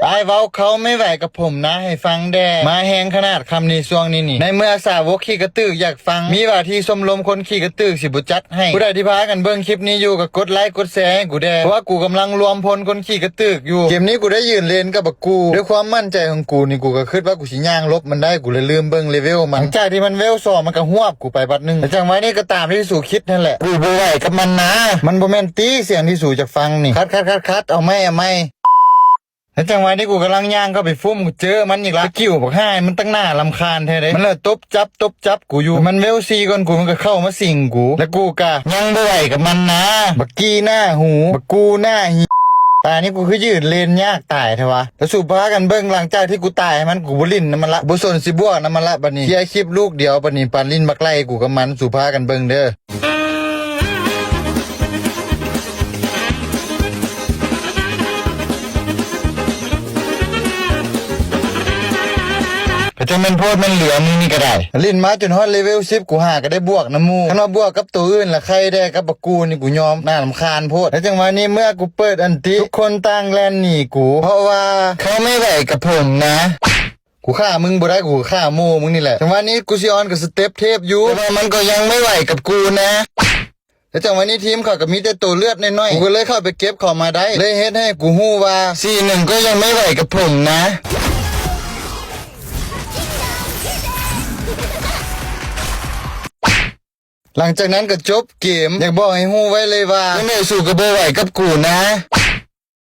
ไอ้เว้าเขาไม่ไหวกับผมนะให้ฟังแด่มาแหงขนาดคำนี้ช่วงนี้นี่ในเมื่อสาวกขี่กระตือกอยากฟังมีว่าที่ชมรมคนขี่กระตือกสิบุจัดให้ผู้ใดที่พากันเบิ่งคลิปนี้อยู่ก็กดไลค์กดแชร์ให้กูแด่เพราะว่ากูกำลังรวมพลคนขี่กระตือกอยู่เกมนี้กูได้ยืนเลนกับบักกูด้วยความมั่นใจของกูนี่กูก็คิดว่ากูสิย่างลบมันได้กูเลยลืมเบิ่งเลเวลมันหลังจากที่มันเวล2มันก็หวบกูไปบัดนึงแต่จังไว้นี่ก็ตามที่สู่คิดนั่นแหละกูบ่ไหวกับมันนะมันบ่แม่นตีเสียงที่สู่จากฟังนี่คัดเอาไม่แล้วจังหวะนี้กูกำลังย่างเข้าไปฟุ้มกูเจอมันอีกละกิ้วบอกให้มันตั้งหน้าลำคาญแท้เลยมันเลยตบจับกูอยู่มันเวลซีก่อนกูมันก็เข้ามาสิงกูแล้วกูกะยังบ่ไหวกับมันนะบักกี้หน้าหูบักกูหน้าหีตานี่กูคือยืดเลนยากตายเถอะวะแล้วสู่พากันเบิ่งหลังจากที่กูตายมันกูบ่ลิ้นน้ำมันละบ่สนสิบวกน้ำมันละบัดนี้เคลียร์คลิปลูกเดียวบัดนี้ปานลิ้นบักไล่กูกับมันสู่พากันเบิ่งเด้อจะเป็นโพดมันเหลือมึงนี่ก็ได้ลิ้นมาจนฮอดเลเวล10กูหาก็ได้บวกน้ำมูคันว่าบวกกับตัวอื่นละใครได้กับบักกูนี่กูยอมน่ารำคาญโพดแล้วจังหวะนี้เมื่อกูเปิดอันติทุกคนต่างแลนหนีกูเพราะว่าเขาไม่ไหวกับผมนะกูฆ่ามึงบ่ได้กูฆ่าโมมึงนี่แหละจังหวะนี้กูสิออนกับสเต็ปเทพอยู่แต่ว่ามันก็ยังไม่ไหวกับกูนะแล้วจังหวะนี้ทีมเขาก็มีแต่ตัวเลือดน้อยๆกูก็เลยเข้าไปเก็บเขามาได้เลยเฮ็ดให้กูฮู้ว่า4-1ก็ยังไม่ไหวกับผมนะหลังจากนั้นก็จบเกมอยากบอกให้ฮู้ไว้เลยว่าไม่สู้กับบ่ไหวกับกูนะ